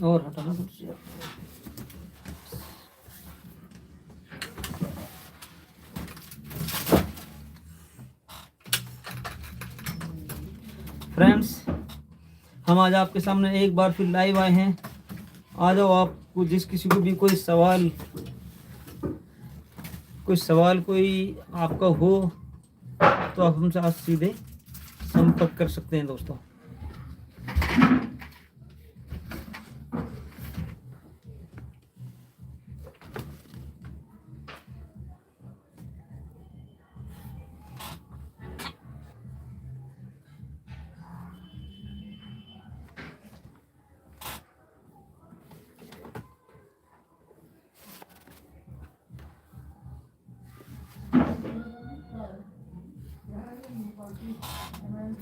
और हटाना कुछ। फ्रेंड्स, हम आज आपके सामने एक बार फिर लाइव आए हैं। आ जाओ, आपको जिस किसी को भी कोई सवाल कोई आपका हो तो आप हमसे आज सीधे संपर्क कर सकते हैं दोस्तों।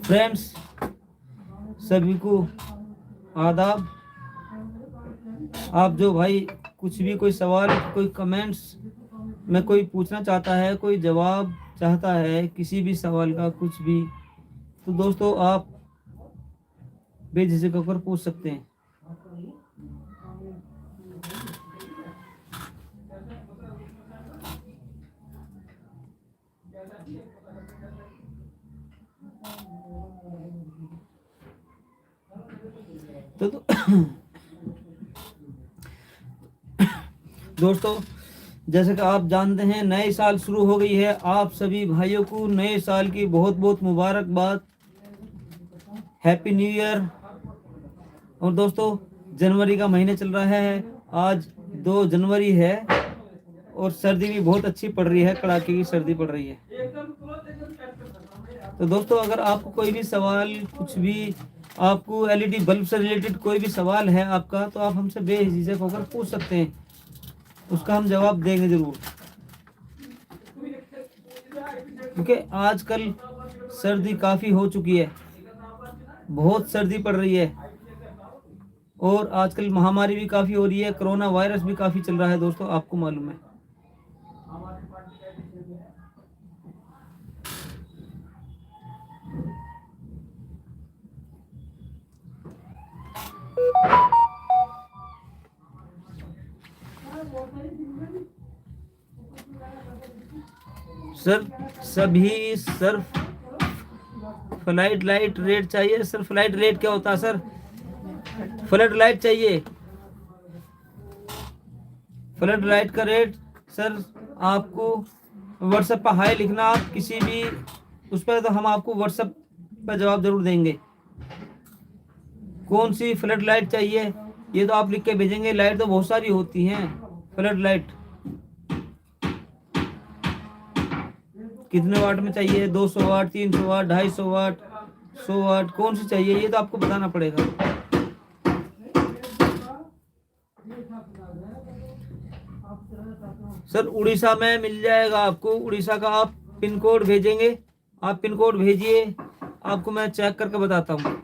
फ्रेंड्स, सभी को आदाब। आप जो भाई कुछ भी कोई सवाल, कोई कमेंट्स में कोई पूछना चाहता है, कोई जवाब चाहता है किसी भी सवाल का, कुछ भी, तो दोस्तों आप बेझिझक होकर पूछ सकते हैं। तो दोस्तों, जैसे कि आप जानते हैं नए साल शुरू हो गई है। आप सभी भाइयों को नए साल की बहुत बहुत मुबारकबाद, हैप्पी न्यू ईयर। और दोस्तों, जनवरी का महीने चल रहा है, आज 2 जनवरी है और सर्दी भी बहुत अच्छी पड़ रही है, कड़ाके की सर्दी पड़ रही है। तो दोस्तों, अगर आपको कोई भी सवाल, कुछ भी आपको एलईडी बल्ब से रिलेटेड कोई भी सवाल है आपका, तो आप हमसे बेझिझक होकर पूछ सकते हैं, उसका हम जवाब देंगे जरूर। क्योंकि आजकल सर्दी काफ़ी हो चुकी है, बहुत सर्दी पड़ रही है और आजकल महामारी भी काफ़ी हो रही है, कोरोना वायरस भी काफ़ी चल रहा है दोस्तों, आपको मालूम है। सर, सभी सर फ्लाइट लाइट रेट चाहिए। सर, फ्लाइट रेट क्या होता है सर? फ्लड लाइट चाहिए। फ्लड लाइट का रेट सर आपको व्हाट्सएप पर हाई लिखना, आप किसी भी उस पर, तो हम आपको व्हाट्सएप पर जवाब जरूर देंगे। कौन सी फ्लड लाइट चाहिए ये तो आप लिख के भेजेंगे। लाइट तो बहुत सारी होती हैं। फ्लड लाइट कितने वाट में चाहिए? 200 वाट, 300 वाट, 250 वाट, 100 वाट, कौन सी चाहिए ये तो आपको बताना पड़ेगा। सर, उड़ीसा में मिल जाएगा आपको। उड़ीसा का आप पिन कोड भेजेंगे, आप पिन कोड भेजिए, आपको मैं चेक करके बताता हूँ।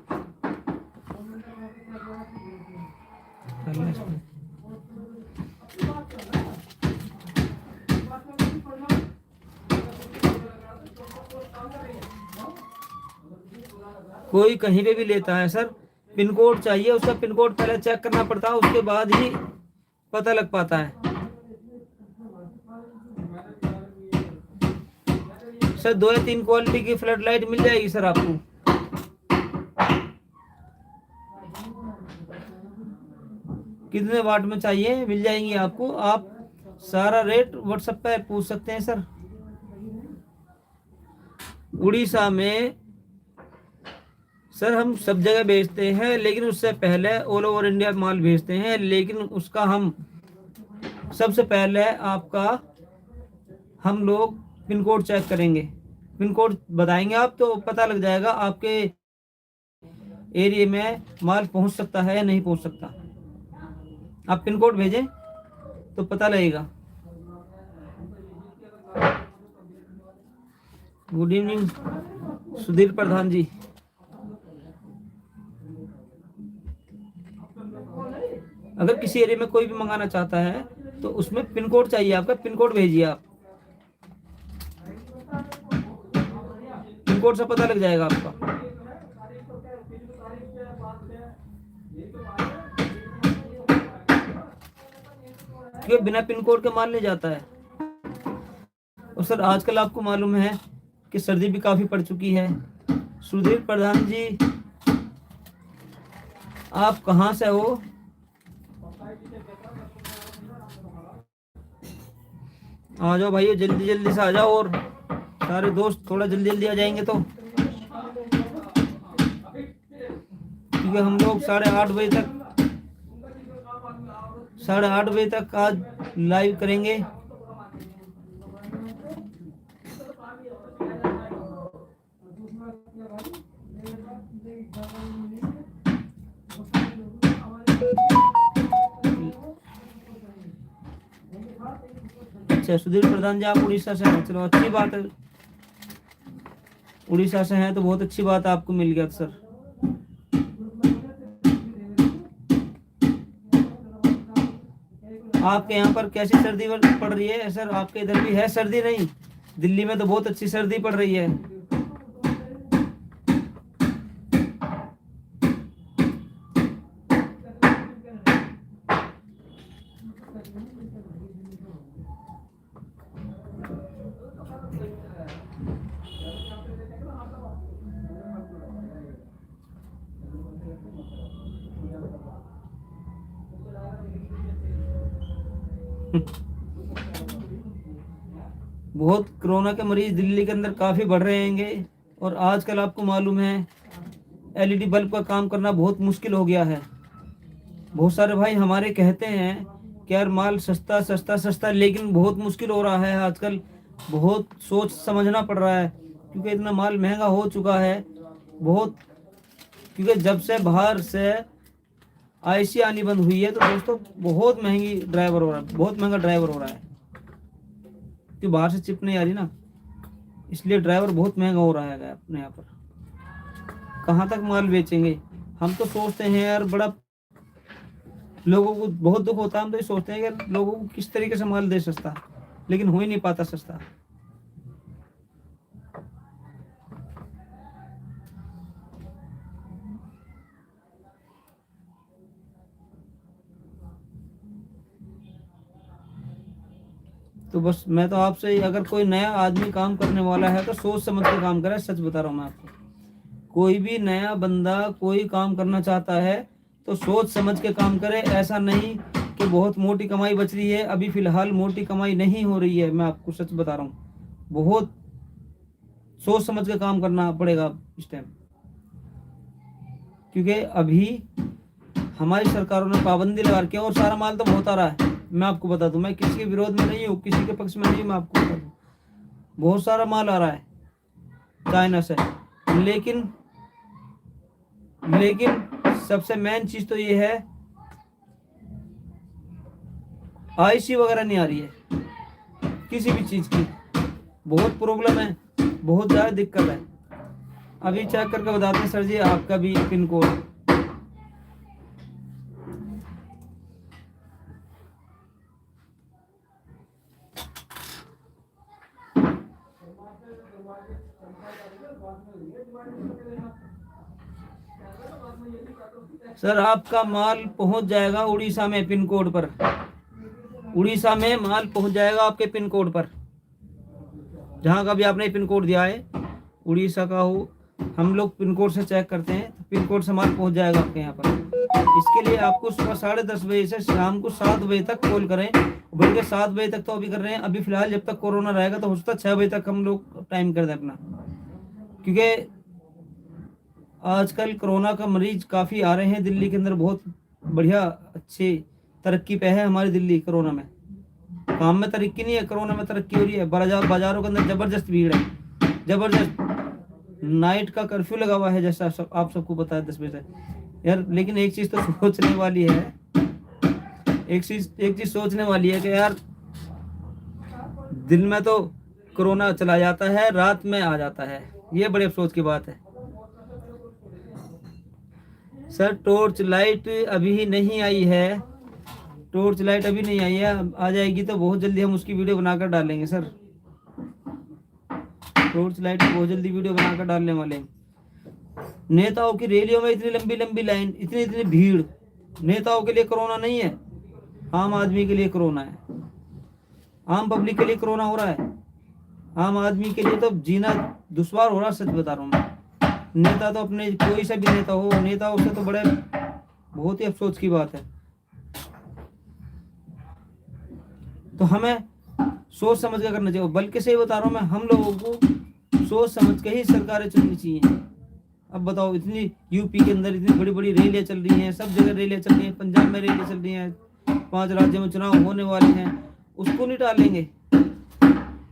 कोई कहीं पे भी लेता है सर, पिन कोड चाहिए, उसका पिन कोड पहले चेक करना पड़ता है, उसके बाद ही पता लग पाता है। सर, 2 या 3 क्वालिटी की फ्लड लाइट मिल जाएगी सर आपको। कितने वाट में चाहिए मिल जाएंगी आपको। आप सारा रेट व्हाट्सएप पे पूछ सकते हैं सर। उड़ीसा में सर हम सब जगह भेजते हैं, लेकिन उससे पहले ऑल ओवर इंडिया माल भेजते हैं, लेकिन उसका हम सबसे पहले आपका हम लोग पिन कोड चेक करेंगे। पिन कोड बताएंगे आप तो पता लग जाएगा आपके एरिया में माल पहुंच सकता है या नहीं पहुंच सकता। आप पिन कोड भेजें तो पता लगेगा। गुड इवनिंग सुधीर प्रधान जी। अगर किसी एरिया में कोई भी मंगाना चाहता है तो उसमें पिन कोड चाहिए आपका, पिन कोड भेजिए आप, पिन कोड से पता लग जाएगा आपका। क्योंकि बिना पिन कोड के माल नहीं जाता है। और सर आजकल आपको मालूम है कि सर्दी भी काफ़ी पड़ चुकी है। सुधीर प्रधान जी, आप कहाँ से हो? आ जाओ भाइयों, जल्दी जल्दी से आ जाओ, और सारे दोस्त थोड़ा जल्दी जल्दी आ जाएंगे तो, क्योंकि हम लोग 8:30 बजे तक आज लाइव करेंगे। अच्छा सुधीर प्रधान जी, आप उड़ीसा से हैं, चलो अच्छी बात है। उड़ीसा से हैं तो बहुत अच्छी बात है, आपको मिल गया सर। आपके यहाँ पर कैसी सर्दी पड़ रही है सर? आपके इधर भी है सर्दी? नहीं, दिल्ली में तो बहुत अच्छी सर्दी पड़ रही है। बहुत कोरोना के मरीज दिल्ली के अंदर काफ़ी बढ़ रहे हैंगे। और आजकल आपको मालूम है एलईडी बल्ब का काम करना बहुत मुश्किल हो गया है। बहुत सारे भाई हमारे कहते हैं कि यार माल सस्ता सस्ता सस्ता, लेकिन बहुत मुश्किल हो रहा है आजकल। बहुत सोच समझना पड़ रहा है, क्योंकि इतना माल महंगा हो चुका है बहुत। क्योंकि जब से बाहर से आईसी आनी बंद हुई है तो दोस्तों बहुत महंगी ड्राइवर हो रहा है, बहुत महंगा ड्राइवर हो रहा है, क्योंकि बाहर से चिप नहीं आ रही ना, इसलिए ड्राइवर बहुत महंगा हो रहा है अपने यहाँ पर। कहाँ तक माल बेचेंगे? हम तो सोचते हैं यार, बड़ा लोगों को बहुत दुख होता है। हम तो ये सोचते हैं कि लोगों को किस तरीके से माल दे सस्ता, लेकिन हो ही नहीं पाता सस्ता। तो बस मैं तो आपसे, अगर कोई नया आदमी काम करने वाला है तो सोच समझ के काम करे। सच बता रहा हूँ मैं आपको, कोई भी नया बंदा कोई काम करना चाहता है तो सोच समझ के काम करे। ऐसा नहीं कि बहुत मोटी कमाई बच रही है, अभी फिलहाल मोटी कमाई नहीं हो रही है, मैं आपको सच बता रहा हूँ। बहुत सोच समझ के काम करना पड़ेगा इस टाइम, क्योंकि अभी हमारी सरकारों ने पाबंदी लगा रखी है और सारा माल तो बहुत आ रहा है। मैं आपको बता दूं, मैं किसी के विरोध में नहीं हूँ, किसी के पक्ष में नहीं हूँ, मैं आपको बता दूं बहुत सारा माल आ रहा है चाइना से। लेकिन सबसे मेन चीज तो ये है, आईसी वगैरह नहीं आ रही है किसी भी चीज की। बहुत प्रॉब्लम है, बहुत ज्यादा दिक्कत है। अभी चेक करके बताते हैं सर जी आपका भी पिन कोड। सर आपका माल पहुंच जाएगा उड़ीसा में पिन कोड पर। उड़ीसा में माल पहुंच जाएगा आपके पिन कोड पर, जहां का भी आपने पिन कोड दिया है उड़ीसा का हो। हम लोग पिन कोड से चेक करते हैं, पिन कोड से माल पहुंच जाएगा आपके यहाँ पर। इसके लिए आपको सुबह 10:30 बजे से शाम को 7 बजे तक कॉल करें। बल्कि 7 बजे तक तो अभी कर रहे हैं, अभी फिलहाल जब तक कोरोना रहेगा तो हो सकता है 6 बजे तक हम लोग टाइम कर दें अपना, क्योंकि आजकल कोरोना का मरीज काफ़ी आ रहे हैं दिल्ली के अंदर। बहुत बढ़िया अच्छी तरक्की पे है हमारी दिल्ली। कोरोना में काम में तरक्की नहीं है, कोरोना में तरक्की हो रही है। बाजारों के अंदर ज़बरदस्त भीड़ है, ज़बरदस्त। नाइट का कर्फ्यू लगा हुआ है, जैसा आप सबको पता है 10 बजे तक यार। लेकिन एक चीज़ तो सोचने वाली है, एक चीज़ सोचने वाली है कि यार दिन में तो कोरोना चला जाता है, रात में आ जाता है। ये बड़े अफसोस की बात है। सर टॉर्च लाइट अभी नहीं आई है, टॉर्च लाइट अभी नहीं आई है, आ जाएगी तो बहुत जल्दी हम उसकी वीडियो बनाकर डालेंगे सर। टॉर्च लाइट की बहुत जल्दी वीडियो बनाकर डालने वाले हैं। नेताओं की रैलियों में इतनी लंबी लंबी लाइन, इतनी भीड़। नेताओं के लिए कोरोना नहीं है, आम आदमी के लिए कोरोना है। आम पब्लिक के लिए कोरोना हो रहा है, आम आदमी के लिए तो जीना दुश्वार हो रहा है, सच बता रहा हूँ मैं। नेता तो अपने कोई सा भी नेता हो, नेता उससे तो बड़े बहुत ही अफसोस की बात है। तो हमें सोच समझ कर करना चाहिए, बल्कि सही बता रहा हूँ मैं, हम लोगों को सोच समझ के ही सरकारें चुननी चाहिए। अब बताओ, इतनी यूपी के अंदर इतनी बड़ी बड़ी रैलियां चल रही हैं, सब जगह रैलियां चल रही हैं, पंजाब में रैलियां चल रही हैं, 5 राज्यों में चुनाव होने वाले हैं, उसको नहीं टालेंगे,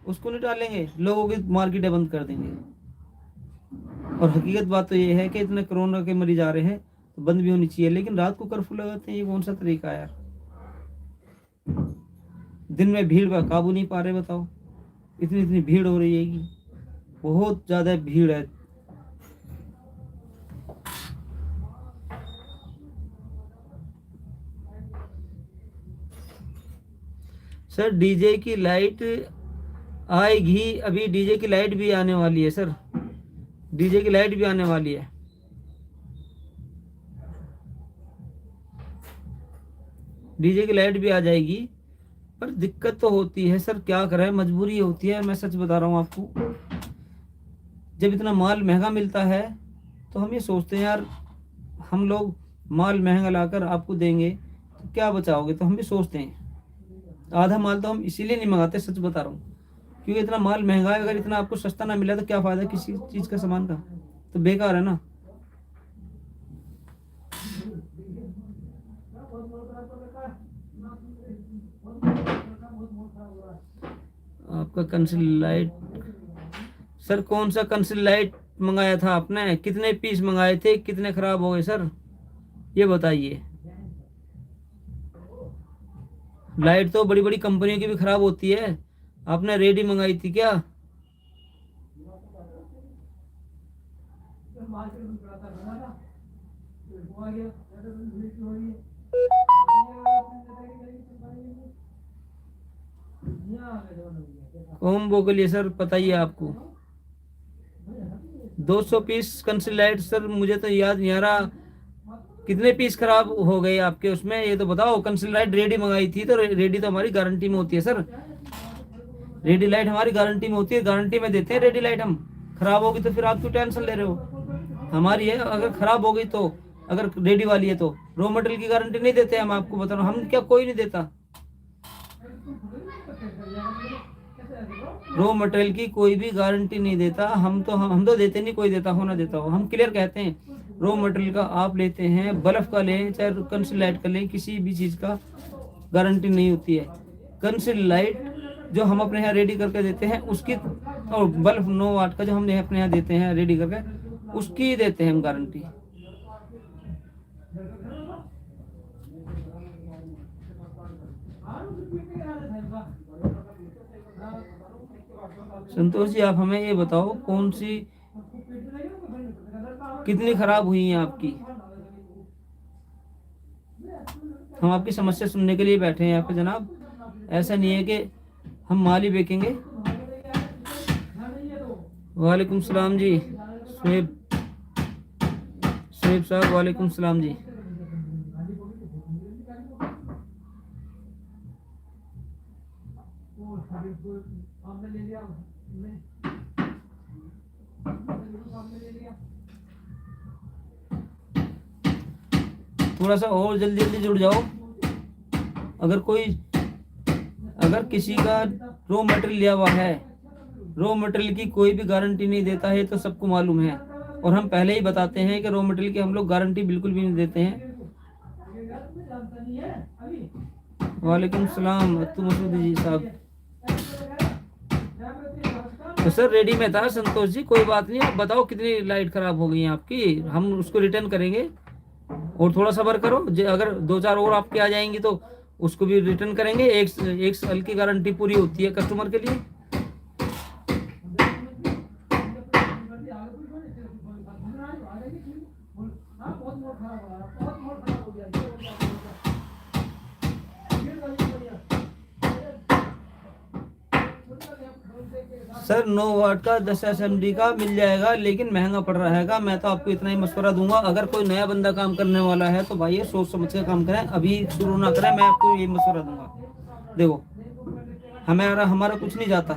उसको नहीं टालेंगे, लोगों की मार्केटें बंद कर देंगे। और हकीकत बात तो ये है कि इतने कोरोना के मरीज आ रहे हैं तो बंद भी होनी चाहिए, लेकिन रात को कर्फ्यू लगाते हैं, ये कौन सा तरीका है यार। दिन में भीड़ पर काबू नहीं पा रहे, बताओ, इतनी इतनी भीड़ हो रही है कि बहुत ज्यादा भीड़ है। सर डीजे की लाइट आएगी, अभी डीजे की लाइट भी आने वाली है सर, डीजे की लाइट भी आने वाली है। डीजे की लाइट भी आ जाएगी, पर दिक्कत तो होती है सर, क्या करें, मजबूरी होती है, मैं सच बता रहा हूँ आपको। जब इतना माल महंगा मिलता है तो हम ये सोचते हैं यार, हम लोग माल महंगा लाकर आपको देंगे तो क्या बचाओगे, तो हम भी सोचते हैं। आधा माल तो हम इसीलिए नहीं मंगाते, सच बता रहा हूँ, क्योंकि इतना माल महंगा है, अगर इतना आपको सस्ता ना मिला तो क्या फायदा किसी चीज का, सामान का, तो बेकार है ना। आपका कंसिल लाइट सर, कौन सा कंसिल लाइट मंगाया था आपने, कितने पीस मंगाए थे, कितने खराब हो गए सर, ये बताइए। लाइट तो बड़ी बड़ी कंपनियों की भी खराब होती है, आपने रेडी मंगाई थी क्या? कॉम्बो के लिए सर पता ही है आपको, 200 पीस कंसिल लाइट सर, मुझे तो याद नहीं आ रहा कितने पीस खराब हो गए आपके उसमें, ये तो बताओ। कंसिल लाइट रेडी मंगाई थी तो रेडी तो हमारी गारंटी में होती है सर, रेडी लाइट हमारी गारंटी में होती है, गारंटी में देते हैं रेडी लाइट हम। खराब होगी तो फिर आप क्यों टेंशन ले रहे हो, हमारी है, अगर खराब हो गई तो, अगर रेडी वाली है तो रॉ मटेरियल की गारंटी नहीं देते हम, आपको बता रहा हूँ, हम क्या कोई नहीं देता रॉ मटेरियल की, कोई भी गारंटी नहीं देता, हम तो देते नहीं, कोई देता हो ना देता हो, हम क्लियर कहते हैं रॉ मटेरियल का आप लेते हैं, बल्ब का लें चाहे कंसिल लाइट का लें, किसी भी चीज का गारंटी नहीं होती है। कंसिल लाइट जो हम अपने यहाँ रेडी करके देते हैं उसकी, और बल्ब 9 वाट का जो हम अपने यहाँ देते हैं रेडी करके, उसकी देते हैं हम गारंटी। संतोष जी, आप हमें ये बताओ, कौन सी कितनी खराब हुई है आपकी, हम आपकी समस्या सुनने के लिए बैठे हैं यहाँ पे जनाब, ऐसा नहीं है कि हम माल ही बेचेंगे। वालेकुम सलाम जी, शुएब साहब, वालेकुम सलाम जी। थोड़ा सा और जल्दी जल्दी जुड़ जाओ, अगर किसी का रॉ मटेरियल लिया हुआ है, रॉ मटेरियल की कोई भी गारंटी नहीं देता है, तो सबको मालूम है, और हम पहले ही बताते हैं कि रॉ मटेरियल की हम लोग गारंटी बिल्कुल भी नहीं देते हैं। वालेकुम सलाम मसूद जी साहब। तो सर रेडी में था संतोष जी, कोई बात नहीं, आप बताओ कितनी लाइट खराब हो गई है आपकी, हम उसको रिटर्न करेंगे, और थोड़ा सब्र करो, अगर 2-4 और आपके आ जाएंगी तो उसको भी रिटर्न करेंगे, एक साल की गारंटी पूरी होती है कस्टमर के लिए। सर 9 वाट का 10 SMD का मिल जाएगा, लेकिन महंगा पड़ रहेगा। मैं तो आपको इतना ही मशवरा दूंगा, अगर कोई नया बंदा काम करने वाला है तो भाई सोच समझ के काम करें, अभी शुरू ना करें, मैं आपको ये मशवरा दूंगा। देखो हमारा हमारा कुछ नहीं जाता,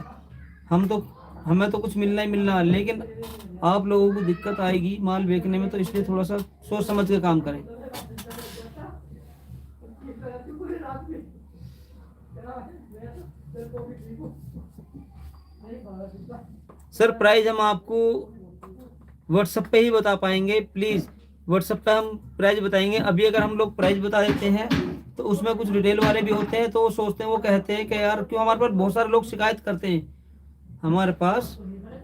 हमें तो कुछ मिलना ही मिलना है। लेकिन आप लोगों को दिक्कत आएगी माल बेचने में, तो इसलिए थोड़ा सा सोच समझ के काम करें। सर प्राइस हम आपको व्हाट्सएप पे ही बता पाएंगे, प्लीज व्हाट्सएप पे हम प्राइस बताएंगे। अभी अगर हम लोग प्राइस बता देते हैं तो उसमें कुछ रिटेल वाले भी होते हैं, तो वो सोचते हैं, वो कहते हैं कि यार क्यों, हमारे पास बहुत सारे लोग शिकायत करते हैं, हमारे पास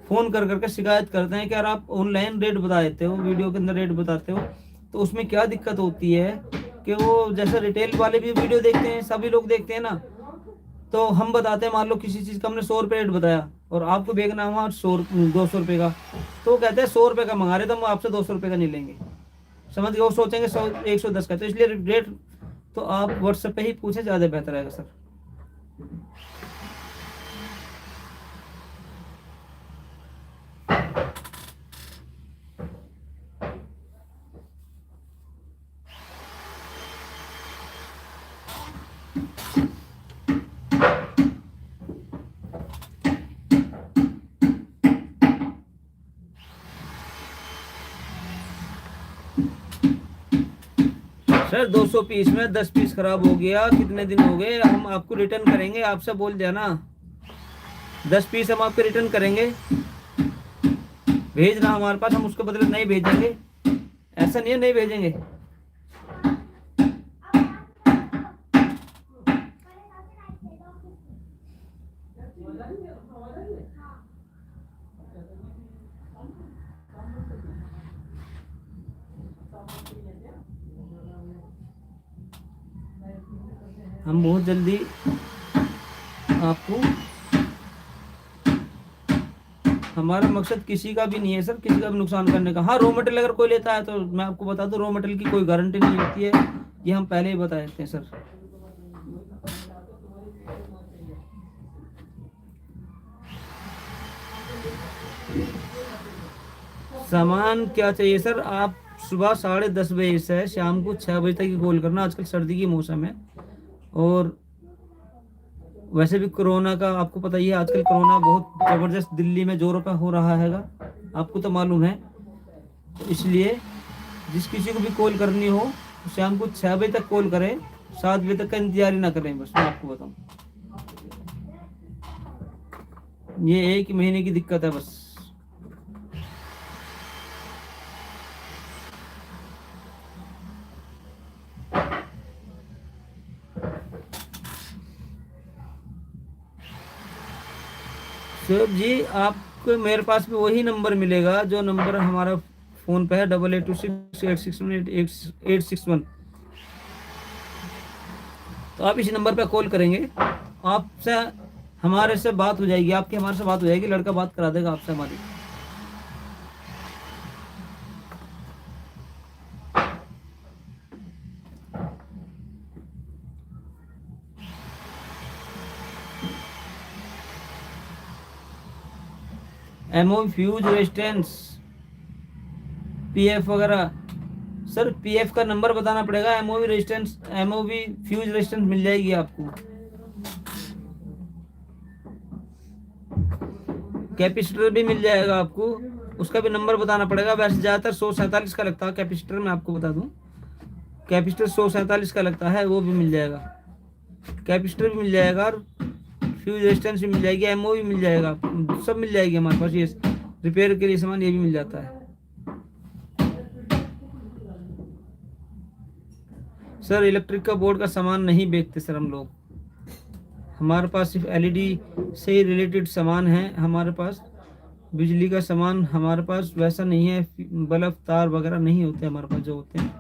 फोन कर करके शिकायत करते हैं कि यार आप ऑनलाइन रेट बता देते हो, वीडियो के अंदर रेट बताते हो, तो उसमें क्या दिक्कत होती है कि वो जैसे रिटेल वाले भी वीडियो देखते हैं, सभी लोग देखते हैं ना, तो हम बताते हैं, मान लो किसी चीज़ का हमने 100 रुपये रेट बताया और आपको बेचना हुआ 200 रुपये का, तो वो कहते हैं 100 रुपये का मंगा रहे, तो हम आपसे 200 रुपये का नहीं लेंगे। समझ गए, वो सोचेंगे 110 का, तो इसलिए रेट तो आप व्हाट्सएप पे ही पूछे, ज़्यादा बेहतर रहेगा सर। सर 200 पीस में 10 पीस खराब हो गया, कितने दिन हो गए, हम आपको रिटर्न करेंगे, आपसे बोल दिया ना, 10 पीस हम आपको रिटर्न करेंगे, भेजना हमारे पास, हम उसके बदले नहीं भेजेंगे, ऐसा नहीं है नहीं भेजेंगे। हम बहुत जल्दी आपको, हमारा मकसद किसी का भी नहीं है सर, किसी का भी नुकसान करने का। हाँ, रॉ मटेरियल अगर कोई लेता है तो मैं आपको बता दूं, रॉ मटेरियल की कोई गारंटी नहीं होती है, ये हम पहले ही बता देते हैं सर। सामान क्या चाहिए सर, आप सुबह 10:30 बजे से शाम को 6 बजे तक ही कॉल करना, आजकल सर्दी की मौसम है, और वैसे भी कोरोना का आपको पता ही है, आजकल कोरोना बहुत ज़बरदस्त दिल्ली में जोरों पर हो रहा हैगा, आपको तो मालूम है, तो इसलिए जिस किसी को भी कॉल करनी हो तो शाम को 6 बजे तक कॉल करें, 7 बजे तक का इंतजार ही ना करें, बस मैं आपको बताऊं, ये 1 महीने की दिक्कत है बस। शोएब जी, आपको मेरे पास भी वही नंबर मिलेगा जो नंबर हमारा फ़ोन पे है, 8826861861। तो आप इसी नंबर पे कॉल करेंगे, आपसे हमारे से बात हो जाएगी, आपकी हमारे से बात हो जाएगी, लड़का बात करा देगा आपसे हमारी। एमओ फ्यूज रेजिस्टेंस पीएफ वगैरह, सर पीएफ का नंबर बताना पड़ेगा, MOV resistance, MOV fuse resistance मिल जाएगी आपको। कैपेसिटर भी मिल जाएगा आपको, उसका भी नंबर बताना पड़ेगा, वैसे ज़्यादातर 147 का लगता है कैपेसिटर, मैं आपको बता दूं, कैपेसिटर 147 का लगता है, वो भी मिल जाएगा, कैपेसिटर भी मिल जाएगा, और फ्यूज रेजिस्टेंस भी मिल जाएगी, एमओ भी मिल जाएगा, सब मिल जाएगी हमारे पास, ये रिपेयर के लिए सामान ये भी मिल जाता है। सर इलेक्ट्रिक का बोर्ड का सामान नहीं बेचते सर हम लोग, हमारे पास सिर्फ एलईडी से रिलेटेड सामान है, हमारे पास बिजली का सामान हमारे पास वैसा नहीं है, बल्ब तार वगैरह नहीं होते हमारे पास, जो होते हैं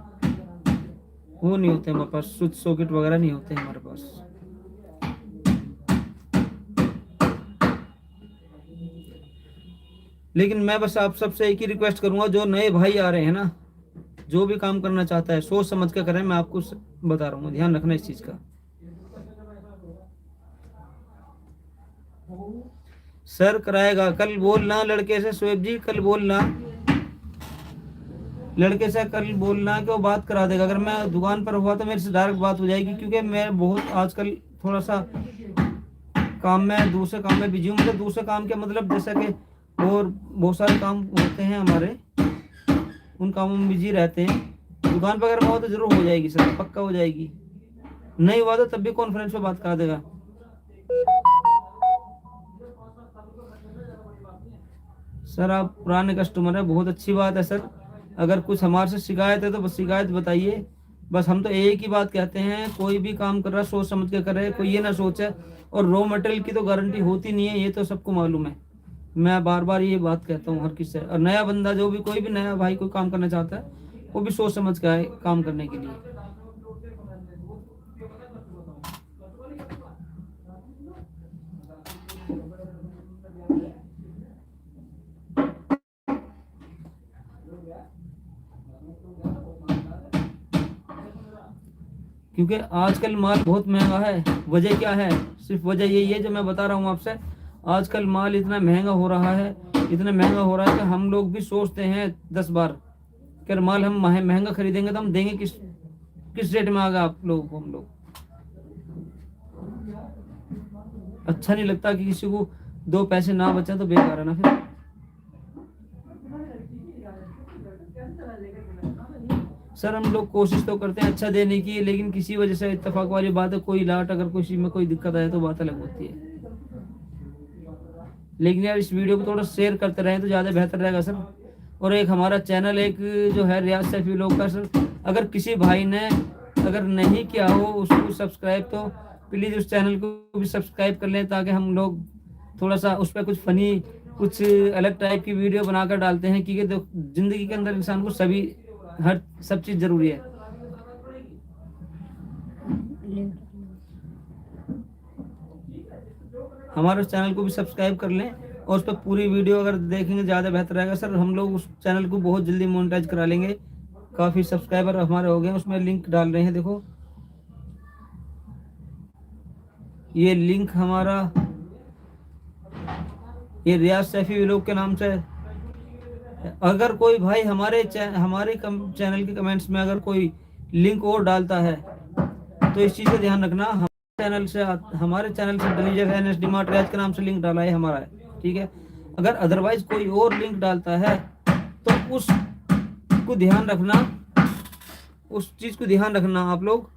वो नहीं होते हमारे पास, स्विच सॉकेट वगैरह नहीं होते हमारे पास। लेकिन मैं बस आप सबसे एक ही रिक्वेस्ट करूंगा, जो नए भाई आ रहे हैं ना, जो भी काम करना चाहता है सोच समझ कर करें, मैं आपको बता रहा हूँ, ध्यान रखना इस चीज का। सर कराएगा, कल बोलना लड़के से, शोएब जी कल बोलना लड़के से, कल बोलना कि वो बात करा देगा, अगर मैं दुकान पर हुआ तो मेरे से डायरेक्ट बात हो जाएगी, क्योंकि मैं बहुत आजकल थोड़ा सा काम में, दूसरे काम में बिजी हूँ। मतलब दूसरे काम के मतलब जैसा कि और बहुत सारे काम होते हैं हमारे, उन कामों में बिजी रहते हैं। दुकान पर अगर हुआ तो जरूर हो जाएगी सर, पक्का हो जाएगी। नहीं हुआ तो तब भी कॉन्फ्रेंस पे बात करा देगा। सर आप पुराने कस्टमर हैं, बहुत अच्छी बात है सर। अगर कुछ हमारे से शिकायत है तो बस शिकायत बताइए। बस हम तो एक ही बात कहते हैं, कोई भी काम कर रहा है सोच समझ के करे, कोई ये ना सोचे। और रॉ मटेरियल की तो गारंटी होती नहीं है, ये तो सबको मालूम है। मैं बार बार ये बात कहता हूँ हर किसी से। और नया बंदा जो भी, कोई भी नया भाई कोई काम करना चाहता है, वो भी सोच समझ के आए काम करने के लिए। क्योंकि आजकल माल बहुत महंगा है। वजह क्या है? सिर्फ वजह यही है जो मैं बता रहा हूँ आपसे। आजकल माल इतना महंगा हो रहा है, इतना महंगा हो रहा है कि हम लोग भी सोचते हैं 10 बार कि अगर माल हम महंगा खरीदेंगे तो हम देंगे किस रेट में आगा आप लोगों को। हम लोग अच्छा नहीं लगता कि किसी को 2 पैसे ना बचा तो बेकार है ना फिर। सर हम लोग कोशिश तो करते हैं अच्छा देने की, लेकिन किसी वजह से इत्तेफाक वाली बात है, कोई लाट अगर किसी में कोई दिक्कत आए तो बात अलग होती है। लेकिन यार इस वीडियो को थोड़ा शेयर करते रहें तो ज़्यादा बेहतर रहेगा सर। और एक हमारा चैनल एक जो है रियाज सैफी व्लॉग का सर, अगर किसी भाई ने अगर नहीं किया हो उसको सब्सक्राइब, तो प्लीज़ उस चैनल को भी सब्सक्राइब कर लें, ताकि हम लोग थोड़ा सा उस पर कुछ फनी, कुछ अलग टाइप की वीडियो बनाकर डालते हैं। क्योंकि ज़िंदगी के अंदर इंसान को सब चीज़ ज़रूरी है। हमारे उस चैनल को भी सब्सक्राइब कर लें और उस पर पूरी वीडियो अगर देखेंगे ज़्यादा बेहतर रहेगा सर। हम लोग उस चैनल को बहुत जल्दी मोनेटाइज करा लेंगे। काफ़ी सब्सक्राइबर हमारे हो गए, उसमें लिंक डाल रहे हैं, देखो ये लिंक हमारा, ये रियाज सैफी व्लॉग के नाम से। अगर कोई भाई हमारे चैनल के कमेंट्स में अगर कोई लिंक और डालता है तो इस चीज़ का ध्यान रखना, हमारे चैनल से डलीजर एनएसडी मार्ट रियाज के नाम से लिंक डाला है हमारा है, ठीक है। अगर अदरवाइज कोई और लिंक डालता है तो उसको ध्यान रखना, उस चीज़ को ध्यान रखना। आप लोग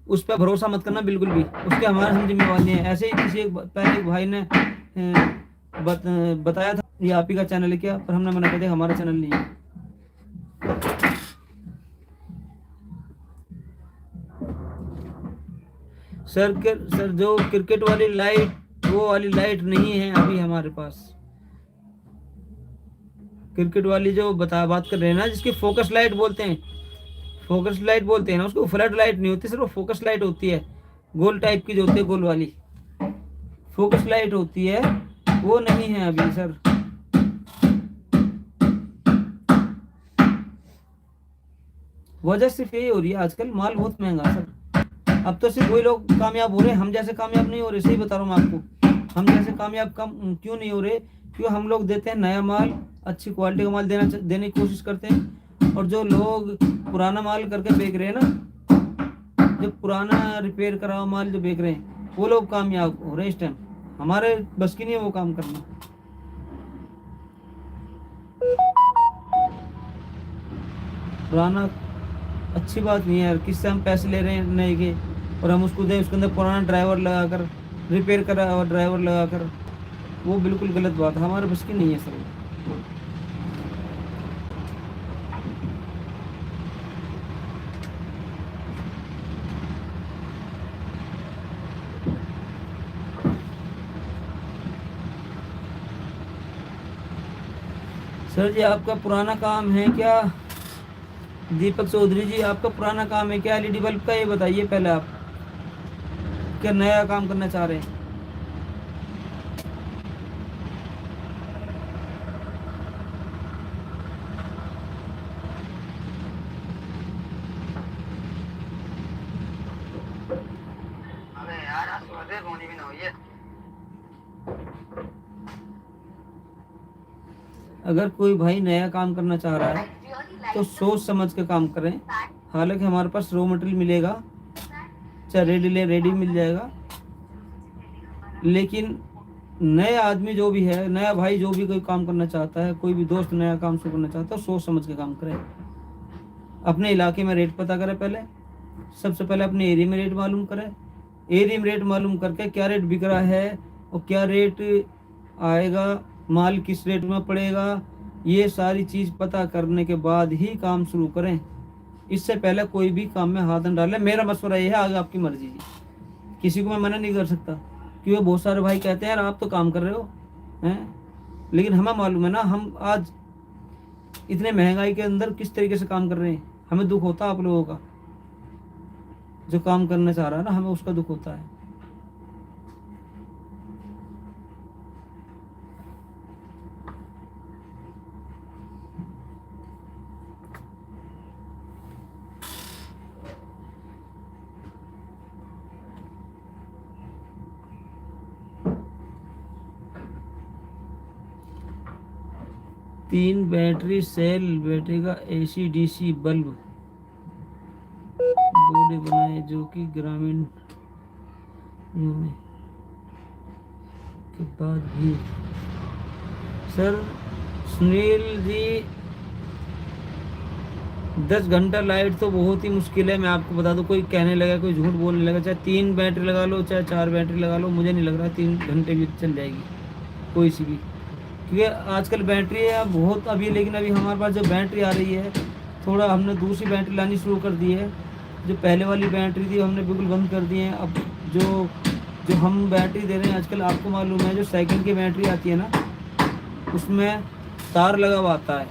उस पर भरोसा मत करना बिल्कुल भी, उसके हमारे हम जिम्मेवार नहीं है। ऐसे ही किसी पहले एक भाई ने बताया था ये आप ही का चैनल है क्या, पर हमने मना कर दिया, हमारा चैनल नहीं है। सर जो क्रिकेट वाली लाइट, वो वाली लाइट नहीं है अभी हमारे पास। क्रिकेट वाली जो बात कर रहे हैं ना, जिसकी फोकस लाइट बोलते हैं, फोकस लाइट बोलते हैं ना उसको, फ्लड लाइट नहीं होती, सिर्फ फोकस लाइट होती है, गोल टाइप की जो होती है, गोल वाली फोकस लाइट होती है, वो नहीं है अभी सर। वजह सिर्फ यही हो रही है, आजकल माल बहुत महंगा सर। अब तो सिर्फ वही लोग कामयाब हो रहे हैं, हम जैसे कामयाब नहीं हो रहे। सही बता रहा हूँ मैं आपको, हम जैसे कामयाब कम क्यों नहीं हो रहे? क्यों? हम लोग देते हैं नया माल, अच्छी क्वालिटी का माल देने की कोशिश करते हैं। और जो लोग पुराना माल करके बेच रहे हैं ना, जो पुराना रिपेयर करा हुआ माल जो बेच रहे हैं, वो लोग कामयाब हो रहे हैं इस टाइम। हमारे बस की नहीं है वो काम करना। पुराना अच्छी बात नहीं है यार, किससे हम पैसे ले रहे हैं नए के और हम उसको दें, उसके अंदर पुराना ड्राइवर लगाकर, रिपेयर करा हुआ ड्राइवर लगाकर, वो बिल्कुल गलत बात है, हमारे बस की नहीं है सर। सर जी आपका पुराना काम है क्या? दीपक चौधरी जी आपका पुराना काम है क्या एलईडी बल्ब का, ये बताइए पहले। आप क्या नया काम करना चाह रहे हैं? अगर कोई भाई नया काम करना चाह रहा है तो सोच समझ के काम करें। हालांकि हमारे पास रॉ मटेरियल मिलेगा, चाहे रेडी ले रेडी मिल जाएगा, लेकिन नए आदमी जो भी है, नया भाई जो भी कोई काम करना चाहता है, कोई भी दोस्त नया काम शुरू करना चाहता है, सोच समझ के काम करे। अपने इलाके में रेट पता करे, पहले सबसे पहले अपने एरिया में रेट मालूम करे। एरिया में रेट मालूम करके क्या रेट बिक रहा है और क्या रेट आएगा, माल किस रेट में पड़ेगा, ये सारी चीज़ पता करने के बाद ही काम शुरू करें। इससे पहले कोई भी काम में हाथ न डालें। मेरा मशवरा ये है, आगे आपकी मर्जी जी, किसी को मैं मना नहीं कर सकता, क्योंकि बहुत सारे भाई कहते हैं यार आप तो काम कर रहे हो हैं, लेकिन हमें मालूम है ना हम आज इतने महंगाई के अंदर किस तरीके से काम कर रहे हैं। हमें दुख होता है आप लोगों का, जो काम करना चाह रहा है ना, हमें उसका दुख होता है। 3 बैटरी सेल बैटरी का AC DC बल्ब बोर्ड बनाए जो कि ग्रामीण में के बाद भी। सर सुनील जी, 10 घंटा लाइट तो बहुत ही मुश्किल है। मैं आपको बता दूं, कोई कहने लगा, कोई झूठ बोलने लगा, चाहे 3 बैटरी लगा लो चाहे 4 बैटरी लगा लो, मुझे नहीं लग रहा 3 घंटे भी चल जाएगी कोई सी भी, क्योंकि आजकल बैटरी है बहुत अभी। लेकिन अभी हमारे पास जो बैटरी आ रही है, थोड़ा हमने दूसरी बैटरी लानी शुरू कर दी है। जो पहले वाली बैटरी थी हमने बिल्कुल बंद कर दी है। अब जो जो हम बैटरी दे रहे हैं आजकल, आपको मालूम है जो सेकंड की बैटरी आती है ना, उसमें तार लगा हुआ आता है।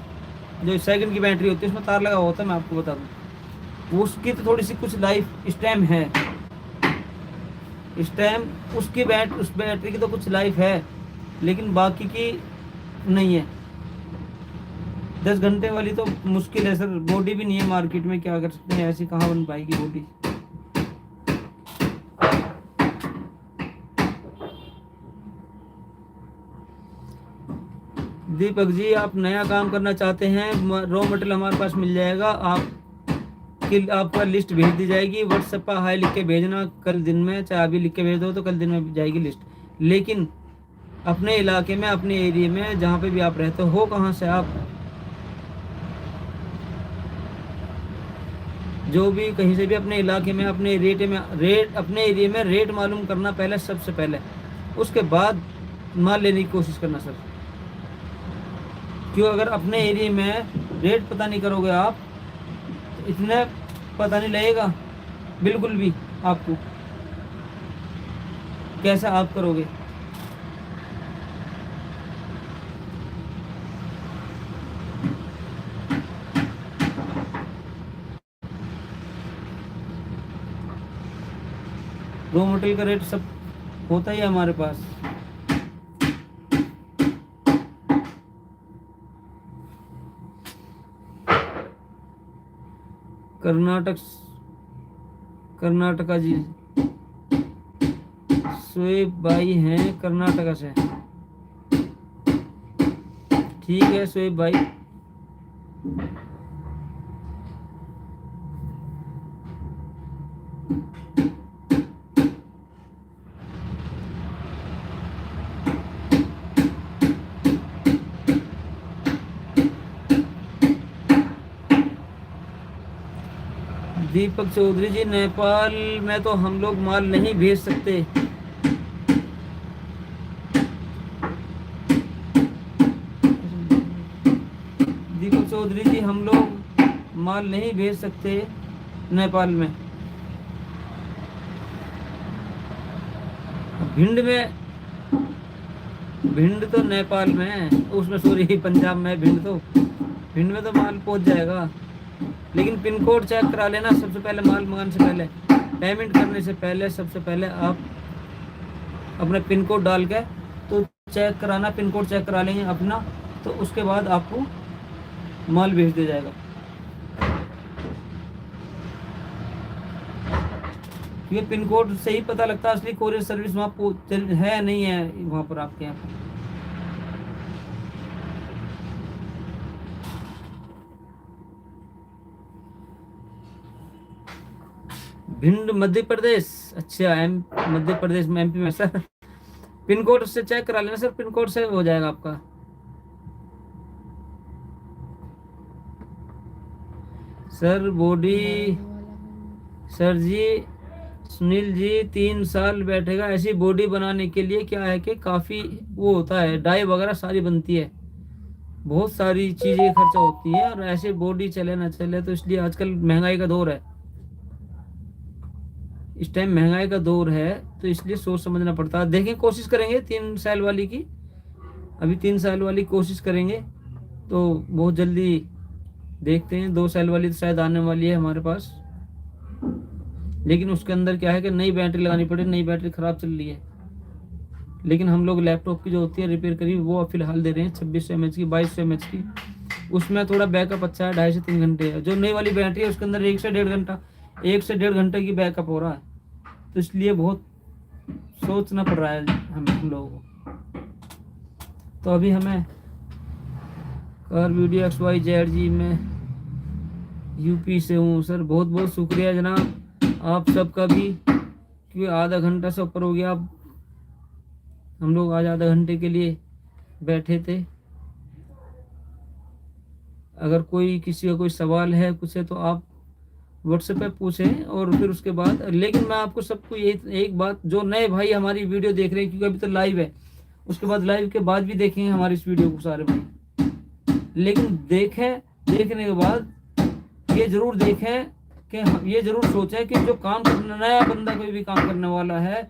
जो सेकंड की बैटरी होती है उसमें तार लगा हुआ होता है, मैं आपको बता दूँ। उसकी तो थोड़ी सी कुछ लाइफ स्टैम है, स्टैम उसकी उस बैटरी की तो कुछ लाइफ है, लेकिन बाकी की नहीं है। 10 घंटे वाली तो मुश्किल है सर, बॉडी भी नहीं है मार्केट में, क्या कर सकते हैं, ऐसी कहाँ बन पाएगी बॉडी। दीपक जी, आप नया काम करना चाहते हैं, रॉ मटेरियल हमारे पास मिल जाएगा। आपका लिस्ट भेज दी जाएगी व्हाट्सएप पर, हाई लिख के भेजना कल दिन में, चाहे अभी लिख के भेज दो तो कल दिन में जाएगी लिस्ट। लेकिन अपने इलाके में, अपने एरिया में, जहाँ पे भी आप रहते हो कहाँ से आप, जो भी कहीं से भी अपने इलाके में, अपने अपने एरिया में रेट मालूम करना पहले, सबसे पहले। उसके बाद माल लेने की कोशिश करना सर। क्यों, अगर अपने एरिया में रेट पता नहीं करोगे आप, तो इतने पता नहीं लगेगा बिल्कुल भी आपको, कैसा आप करोगे। रॉ मटेरियल का रेट सब होता ही है हमारे पास। कर्नाटका जी, शोएब भाई हैं कर्नाटका से। ठीक है शोएब भाई। दीपक चौधरी जी, नेपाल में तो हम लोग माल नहीं भेज सकते। दीपक चौधरी जी, हम लोग माल नहीं भेज सकते नेपाल में। भिंड तो नेपाल में है, उसमें सॉरी पंजाब में। भिंड में तो माल पहुंच जाएगा, लेकिन पिन कोड चेक करा लेना सबसे पहले। माल मंगाने से पहले, पेमेंट करने से पहले, सबसे पहले आप अपना पिन कोड डाल के तो चेक कराना। पिन कोड चेक करा लेंगे अपना, तो उसके बाद आपको माल भेज दिया जाएगा। ये पिन कोड से ही पता लगता है असली कोरियर सर्विस वहाँ है नहीं है वहाँ पर आपके यहाँ पर। भिंड मध्य प्रदेश, अच्छा मध्य प्रदेश में, MP में सर। पिन कोड से चेक करा लेना सर, पिन कोड से हो जाएगा आपका। सर बॉडी, सर जी सुनील जी 3 साल बैठेगा। ऐसी बॉडी बनाने के लिए क्या है कि काफ़ी वो होता है, डाई वगैरह सारी बनती है, बहुत सारी चीज़ें खर्चा होती है, और ऐसे बॉडी चले ना चले, तो इसलिए आजकल महंगाई का दौर है, इस टाइम महंगाई का दौर है, तो इसलिए सोच समझना पड़ता है। देखें, कोशिश करेंगे 3 साल वाली की, अभी 3 साल वाली कोशिश करेंगे, तो बहुत जल्दी देखते हैं। 2 साल वाली तो शायद आने वाली है हमारे पास, लेकिन उसके अंदर क्या है कि नई बैटरी लगानी पड़े, नई बैटरी ख़राब चल रही है। लेकिन हम लोग लैपटॉप की जो होती है रिपेयर करी, वो फिलहाल दे रहे हैं 2600 mAh की, 2200 mAh की। उसमें थोड़ा बैकअप अच्छा है, 2.5 से 3 घंटे है। जो नई वाली बैटरी है उसके अंदर 1 से 1.5 घंटे की बैकअप हो रहा है, तो इसलिए बहुत सोचना पड़ रहा है हम लोगों को। तो अभी हमें कार वीडियो XYZ जी, मैं यूपी से हूँ सर। बहुत बहुत शुक्रिया जनाब आप सबका भी, क्योंकि आधा घंटा से ऊपर हो गया। अब हम लोग आज आधा घंटे के लिए बैठे थे। अगर कोई किसी का कोई सवाल है कुछ है, तो आप व्हाट्सएप पे पूछें, और फिर उसके बाद, लेकिन मैं आपको सबको ये एक बात, जो नए भाई हमारी वीडियो देख रहे हैं, क्योंकि अभी तो लाइव है, उसके बाद लाइव के बाद भी देखेंगे हमारी इस वीडियो को सारे भाई, लेकिन देखें, देखने के बाद ये जरूर देखें कि ये जरूर सोचें कि जो काम करने, नया बंदा कोई भी काम करने वाला है,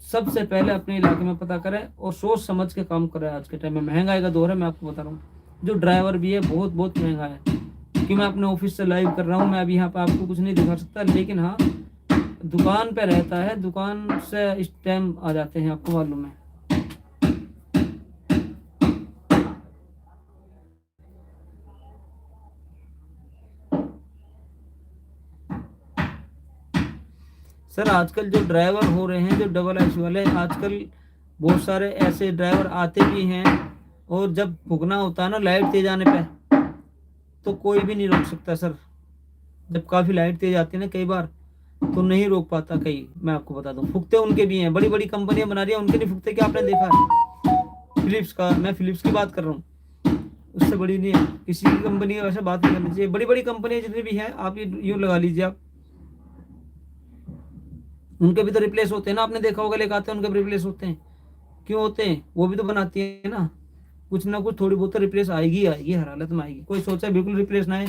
सबसे पहले अपने इलाके में पता करें और सोच समझ के काम करें। आज के टाइम में महंगाई का दौर है, मैं आपको बता रहा हूँ। जो ड्राइवर भी है बहुत बहुत महंगा है, क्योंकि मैं अपने ऑफिस से लाइव कर रहा हूँ। मैं अभी यहाँ पे आपको कुछ नहीं दिखा सकता, लेकिन हाँ दुकान पे रहता है, दुकान से इस टाइम आ जाते हैं, आपको मालूम है। सर आजकल जो ड्राइवर हो रहे हैं, जो डबल IC वाले, आजकल बहुत सारे ऐसे ड्राइवर आते भी हैं, और जब भुगना होता है ना लाइट तेज आने पे, तो कोई भी नहीं रोक सकता सर। जब काफ़ी लाइट तेज आती है ना कई बार, तो नहीं रोक पाता कई। मैं आपको बता दूं, फुकते उनके भी हैं, बड़ी बड़ी कंपनियां बना रही हैं, उनके नहीं फुकते। क्या आपने देखा है फिलिप्स का? मैं फिलिप्स की बात कर रहा हूँ, उससे बड़ी नहीं है किसी की कंपनी का, वैसे बात नहीं करनी चाहिए। बड़ी बड़ी कंपनियां जितनी भी हैं, आप ये यूँ लगा लीजिए आप, उनके भी तो रिप्लेस होते हैं ना, आपने देखा होगा, लेकर आते हैं उनके भी रिप्लेस होते हैं। क्यों होते हैं? वो भी तो बनाती है ना, कुछ ना कुछ थोड़ी बहुत तो रिप्लेस आएगी आएगी, हर हालत में आएगी। कोई सोचा बिल्कुल रिप्लेस ना आए,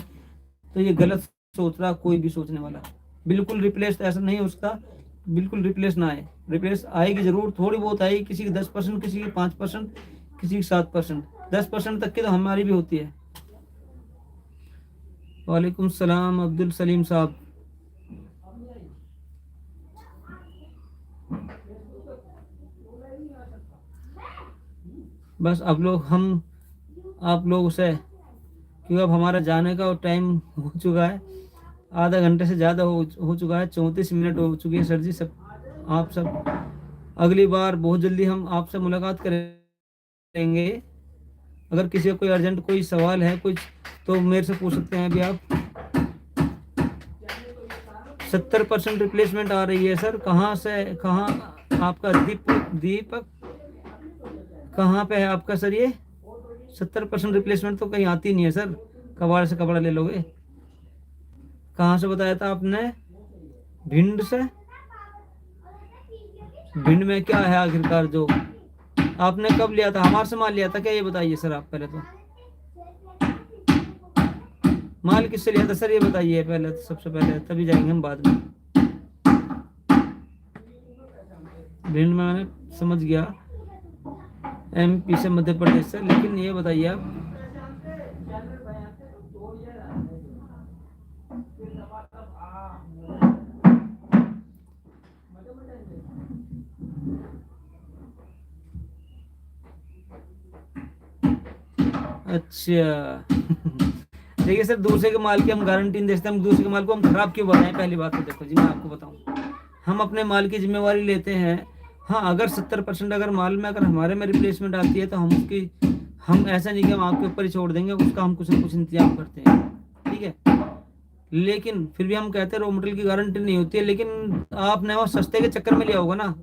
तो ये गलत सोच रहा कोई भी सोचने वाला। बिल्कुल रिप्लेस ऐसा नहीं हो सकता, बिल्कुल रिप्लेस ना आए। रिप्लेस आएगी जरूर, थोड़ी बहुत आएगी, किसी की 10%, किसी की 5%, किसी की 7%, 10% तक की तो हमारी भी होती है। वालेकुम सलाम अब्दुल सलीम साहब। बस अब लोग हम आप लोगों से, क्योंकि अब हमारा जाने का टाइम हो चुका है, आधा घंटे से ज़्यादा हो चुका है, 34 मिनट हो चुकी है सर जी। सब आप सब अगली बार बहुत जल्दी हम आपसे मुलाकात करेंगे। अगर किसी को कोई अर्जेंट कोई सवाल है कुछ, तो मेरे से पूछ सकते हैं। अभी आप 70% रिप्लेसमेंट आ रही है सर। कहाँ से, कहाँ आपका दीपक कहाँ पे है आपका सर? ये 70% रिप्लेसमेंट तो कहीं आती नहीं है सर। कबाड़ से कपड़ा ले लोगे? कहाँ से बताया था आपने? भिंड से? भिंड में क्या है आखिरकार? जो आपने कब लिया था, हमारे से माल लिया था क्या, ये बताइए सर। आप पहले तो माल किससे लिया था सर, ये बताइए पहले तो, सबसे पहले, तभी जाएंगे हम बाद में। भिंड में मैंने समझ गया, MP से, मध्य प्रदेश से, लेकिन ये बताइए आप, अच्छा देखिए सर, दूसरे के माल की हम गारंटी नहीं देते, हम दूसरे के माल को हम खराब क्यों बताएं? पहली बात तो देखो जी, मैं आपको बताऊं, हम अपने माल की जिम्मेवारी लेते हैं। हाँ, अगर 70% अगर माल में अगर हमारे में रिप्लेसमेंट आती है, तो हम उसकी, हम ऐसा नहीं कि हम आपके ऊपर ही छोड़ देंगे उसका, हम कुछ ना कुछ इंतजाम करते हैं, ठीक है। लेकिन फिर भी हम कहते हैं रॉ मटेरियल की गारंटी नहीं होती है। लेकिन आपने वो सस्ते के चक्कर में लिया होगा ना,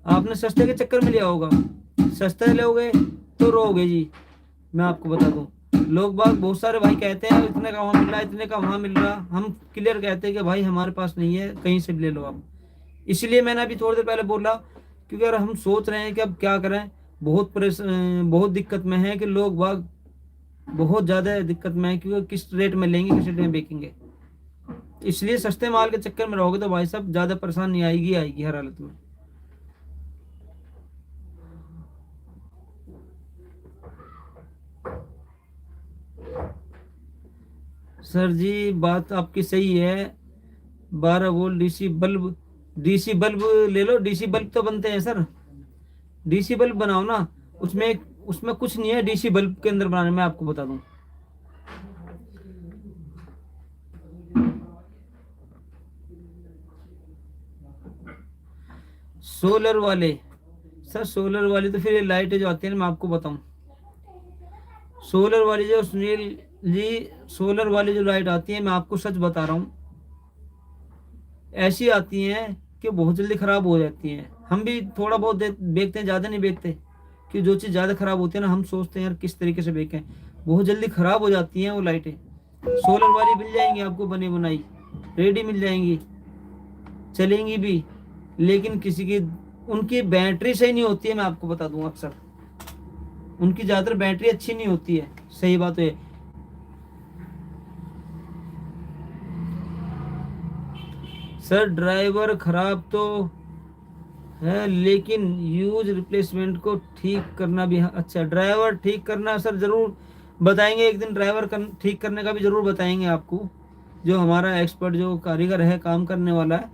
आपने सस्ते के चक्कर में लिया होगा, सस्ते लोगे तो रोगे जी। मैं आपको बता दूं, लोग बाग बहुत सारे भाई कहते हैं इतने का वहां मिल रहा है, इतने का वहां मिल रहा, हम क्लियर कहते हैं कि भाई हमारे पास नहीं है, कहीं से भी ले लो आप। इसलिए मैंने अभी थोड़ी देर पहले बोला, क्योंकि अगर हम सोच रहे हैं कि अब क्या करें, बहुत दिक्कत में है कि लोग बाग बहुत ज्यादा दिक्कत में है, क्योंकि किस रेट में लेंगे, किस रेट में बेचेंगे। इसलिए सस्ते माल के चक्कर में रहोगे तो भाई साहब ज्यादा परेशानी आएगी आएगी हर हालत में। सर जी बात आपकी सही है, 12 वोल्ट डीसी बल्ब ले लो, डीसी बल्ब तो बनते हैं सर, डीसी बल्ब बनाओ ना। उसमें उसमें कुछ नहीं है डीसी बल्ब के अंदर बनाने में, आपको बता दूं। सोलर वाले, सर सोलर वाली तो फिर ये लाइटें जो आती है ना, मैं आपको बताऊं, सोलर वाली जो सुनील जी, सोलर वाली जो लाइट आती है, मैं आपको सच बता रहा हूँ, ऐसी आती हैं कि बहुत जल्दी खराब हो जाती हैं। हम भी थोड़ा बहुत बेचते हैं, ज़्यादा नहीं बेचते, कि जो चीज़ ज़्यादा खराब होती है ना, हम सोचते हैं यार किस तरीके से बेचें, बहुत जल्दी खराब हो जाती हैं वो लाइटें। सोलर वाली मिल जाएंगी आपको, बनी बनाई रेडी मिल जाएंगी, चलेंगी भी, लेकिन किसी की उनकी बैटरी सही नहीं होती है, मैं आपको बता दूं, अक्सर उनकी ज़्यादातर बैटरी अच्छी नहीं होती है, सही बात है। सर ड्राइवर खराब तो है, लेकिन यूज रिप्लेसमेंट को ठीक करना भी अच्छा, ड्राइवर ठीक करना सर जरूर बताएंगे एक दिन, ठीक करने का भी जरूर बताएंगे आपको। जो हमारा एक्सपर्ट जो कारीगर है, काम करने वाला है,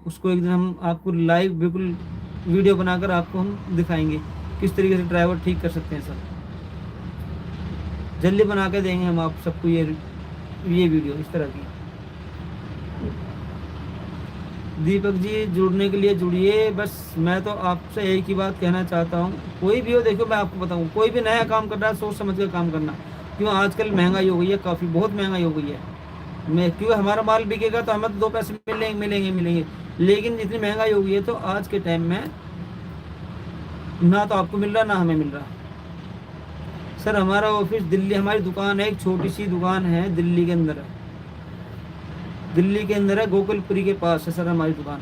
उसको एक दिन हम आपको लाइव बिल्कुल वीडियो बनाकर आपको हम दिखाएंगे किस तरीके से ड्राइवर ठीक कर सकते हैं सर। जल्दी बना के देंगे हम आप सबको ये वीडियो इस तरह की। दीपक जी जुड़ने के लिए जुड़िए, बस मैं तो आपसे एक ही बात कहना चाहता हूँ, कोई भी हो, देखो मैं आपको बताऊँ, कोई भी नया काम कर रहा है सोच समझ कर काम करना, क्यों आजकल महंगाई हो गई है, काफ़ी बहुत महंगाई हो गई है। मैं क्योंकि हमारा माल बिकेगा तो हमें तो 2 पैसे मिलेंगे मिलेंगे मिलेंगे, लेकिन इतनी महंगाई हो गई है तो आज के टाइम में ना तो आपको मिल रहा ना हमें मिल रहा। सर हमारा ऑफिस दिल्ली, हमारी दुकान है, एक छोटी सी दुकान है दिल्ली के अंदर है, दिल्ली के अंदर है, गोकुलपुरी के पास है सर हमारी दुकान,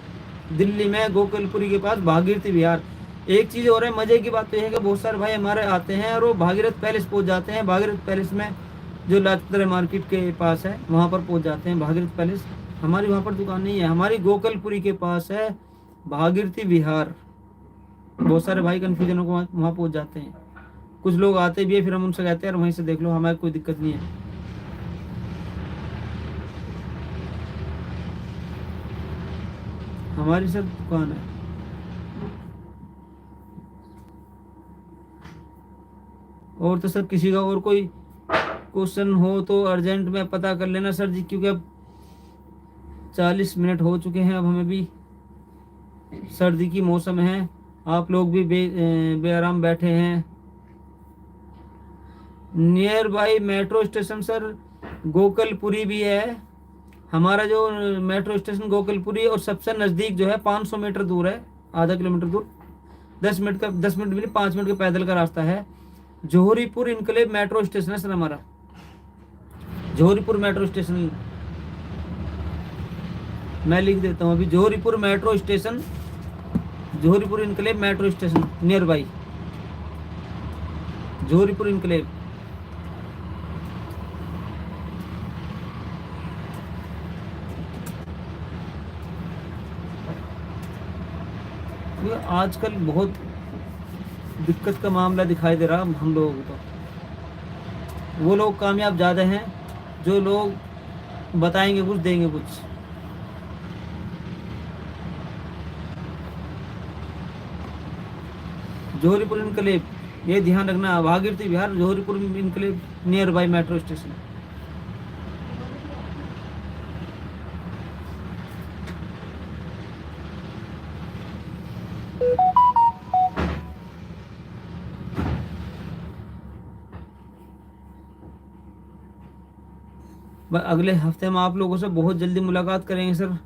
दिल्ली में गोकुलपुरी के पास भागीरथी विहार। एक चीज़ और है, मजे की बात तो यह है कि बहुत सारे भाई हमारे आते हैं और वो भागीरथ पैलेस पहुंच जाते हैं, भागीरथ पैलेस में जो लाजपत मार्केट के पास है वहाँ पर पहुंच जाते हैं भागीरथ पैलेस। हमारी वहाँ पर दुकान नहीं है, हमारी गोकुलपुरी के पास है भागीरथी विहार। बहुत सारे भाई कन्फ्यूजन को वहाँ पहुँच जाते हैं, कुछ लोग आते भी है, फिर हम उनसे कहते हैं वहीं से देख लो, हमारी कोई दिक्कत नहीं है। हमारी सर दुकान है। और तो सर किसी का और कोई क्वेश्चन हो तो अर्जेंट में पता कर लेना सर जी, क्योंकि अब 40 मिनट हो चुके हैं, अब हमें भी, सर्दी की मौसम है, आप लोग भी बेआराम बैठे हैं। Near by metro station sir Gokulpuri भी है, हमारा जो मेट्रो स्टेशन गोकुलपुरी, और सबसे नज़दीक जो है 500 मीटर दूर है, आधा किलोमीटर दूर, 10 मिनट भी नहीं, 5 मिनट का पैदल का रास्ता है। जोहरीपुर इनकलेव मेट्रो स्टेशन है सर हमारा, जोहरीपुर मेट्रो स्टेशन, मैं लिख देता हूँ अभी, Johripur metro station, Johripur enclave metro station near by Johripur enclave. ये आजकल बहुत दिक्कत का मामला दिखाई दे रहा हम लोगों को, तो वो लोग कामयाब ज़्यादा हैं जो लोग बताएंगे कुछ देंगे कुछ। जोहरीपुर इनकलेव, ये ध्यान रखना, Bhagirathi Vihar Johripur enclave near by metro station. अगले हफ्ते हम आप लोगों से बहुत जल्दी मुलाकात करेंगे सर।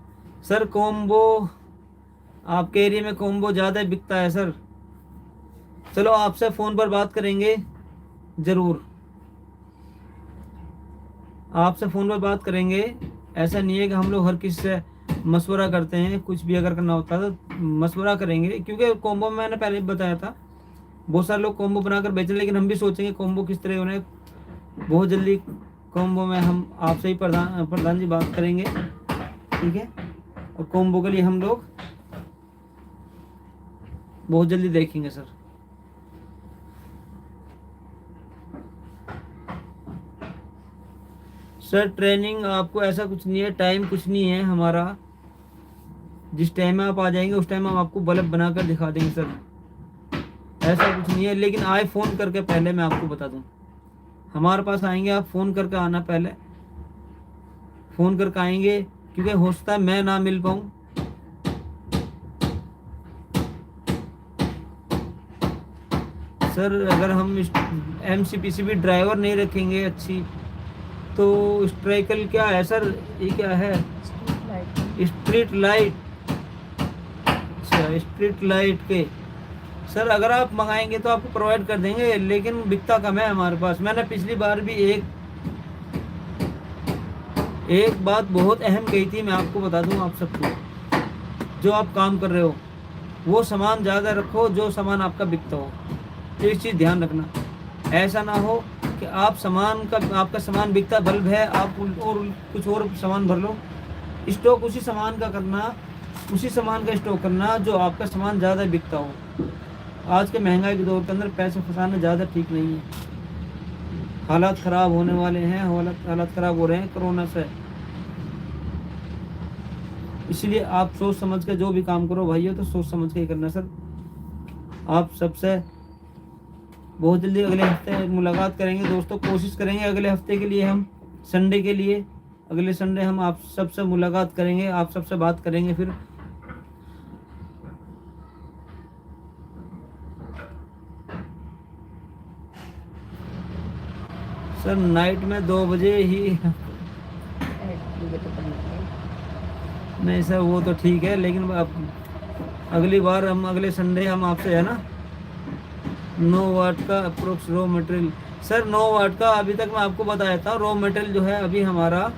सर कॉम्बो आपके एरिया में कॉम्बो ज़्यादा बिकता है सर। चलो आपसे फ़ोन पर बात करेंगे ज़रूर, आपसे फ़ोन पर बात करेंगे। ऐसा नहीं है कि हम लोग हर किसी से मशवरा करते हैं, कुछ भी अगर करना होता है तो मशवरा करेंगे, क्योंकि कॉम्बो में मैंने पहले भी बताया था बहुत सारे लोग कॉम्बो बनाकर बेचें, लेकिन हम भी सोचेंगे कॉम्बो किस तरह होने। बहुत जल्दी कॉम्बो में हम आपसे ही प्रधान जी बात करेंगे, ठीक है। और कॉम्बो के लिए हम लोग बहुत जल्दी देखेंगे सर। सर ट्रेनिंग आपको ऐसा कुछ नहीं है, टाइम कुछ नहीं है हमारा। जिस टाइम में आप आ जाएंगे उस टाइम हम आपको बल्ब बनाकर दिखा देंगे सर, ऐसा कुछ नहीं है। लेकिन आए फ़ोन करके पहले, मैं आपको बता दूं, हमारे पास आएंगे आप फ़ोन करके आना, पहले फ़ोन करके आएंगे, क्योंकि हो सकता है मैं ना मिल पाऊँ। सर अगर हम MCPCB ड्राइवर नहीं रखेंगे अच्छी, तो स्ट्राइकल क्या है सर, ये क्या है, स्ट्रीट लाइट। अच्छा स्ट्रीट लाइट के सर अगर आप मंगाएंगे तो आपको प्रोवाइड कर देंगे, लेकिन बिकता कम है हमारे पास। मैंने पिछली बार भी एक बात बहुत अहम कही थी, मैं आपको बता दूं आप सबको, जो आप काम कर रहे हो वो सामान ज़्यादा रखो जो सामान आपका बिकता हो। तो इस चीज़ ध्यान रखना, ऐसा ना हो कि आप आपका सामान बिकता बल्ब है, आप और कुछ और सामान भर लो। स्टॉक उसी सामान का करना, उसी सामान का स्टॉक करना जो आपका सामान ज़्यादा बिकता हो। आज के महंगाई के दौर के अंदर पैसे फंसाना ज़्यादा ठीक नहीं है। हालात ख़राब होने वाले हैं, हालात ख़राब हो रहे हैं कोरोना से। इसलिए आप सोच समझ के जो भी काम करो भाइयों, तो सोच समझ के ही करना सर। आप सबसे बहुत जल्दी अगले हफ्ते मुलाकात करेंगे दोस्तों, कोशिश करेंगे अगले हफ्ते के लिए हम संडे के लिए, अगले संडे हम आप सबसे मुलाकात करेंगे, आप सबसे बात करेंगे फिर। सर नाइट में 2 बजे ही नहीं सर वो तो ठीक है, लेकिन अब अगली बार हम अगले संडे हम आपसे है ना 9 वाट का अप्रोक्स रॉ मटेरियल। सर 9 वाट का अभी तक मैं आपको बताया था, रॉ मटेरियल जो है अभी हमारा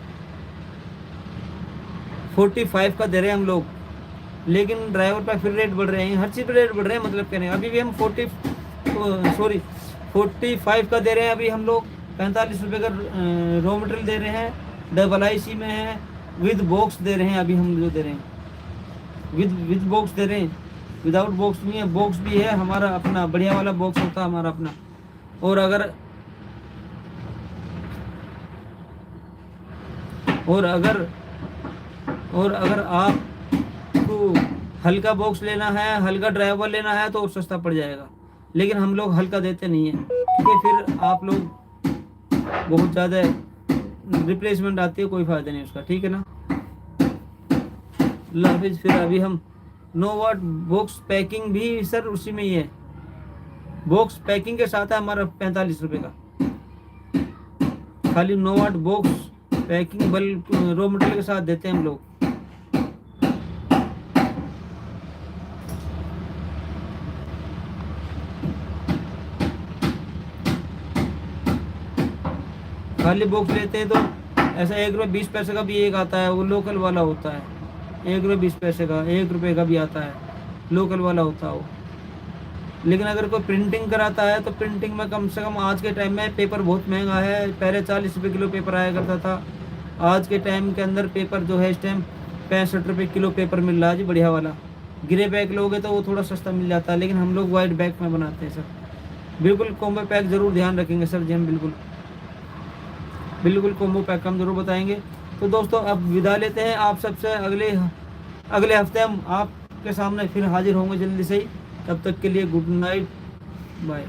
45 का दे रहे हैं हम लोग, लेकिन ड्राइवर पे फिर रेट बढ़ रहे हैं, हर चीज़ पे रेट बढ़ रहे हैं, मतलब कहने अभी भी हम 45 का दे रहे हैं अभी हम लोग। 45 रुपये का रॉ मटेरियल दे रहे हैं, IC में है, विद बॉक्स दे रहे हैं अभी हम जो दे रहे हैं, विद बॉक्स दे रहे हैं, विदाउट बॉक्स नहीं है, बॉक्स भी है हमारा अपना, बढ़िया वाला बॉक्स होता है हमारा अपना। और अगर आपको हल्का बॉक्स लेना है, हल्का ड्राइवर लेना है तो और सस्ता पड़ जाएगा, लेकिन हम लोग हल्का देते नहीं हैं, क्योंकि फिर आप लोग बहुत ज़्यादा रिप्लेसमेंट आती है, कोई फ़ायदा नहीं उसका, ठीक है ना। हाफिज। फिर अभी हम 9 वाट बॉक्स पैकिंग भी सर उसी में ही है, बॉक्स पैकिंग के साथ है हमारा 45 रुपये का, खाली 9 watt box packing bulb raw material के साथ देते हैं हम लोग। खाली बॉक्स लेते हैं तो ऐसा 1 रुपये 20 पैसे का भी एक आता है, वो लोकल वाला होता है, 1 रुपये 20 पैसे का, 1 रुपये का भी आता है, लोकल वाला होता है वो। लेकिन अगर कोई प्रिंटिंग कराता है तो प्रिंटिंग में कम से कम आज के टाइम में पेपर बहुत महंगा है, पहले 40 रुपये किलो पेपर आया करता था, आज के टाइम के अंदर पेपर जो है इस टाइम 65 रुपये किलो पेपर मिल रहा है जी, बढ़िया वाला। ग्रे बैग लोगे तो वो थोड़ा सस्ता मिल जाता है, लेकिन हम लोग वाइट बैग में बनाते हैं सर। बिल्कुल कॉम्बो पैक ज़रूर ध्यान रखेंगे सर जी, हम बिल्कुल कॉम्बो पैक हम जरूर बताएंगे। तो दोस्तों अब विदा लेते हैं आप सबसे, अगले हफ्ते हम आपके सामने फिर हाजिर होंगे जल्दी से ही। तब तक के लिए गुड नाइट, बाय।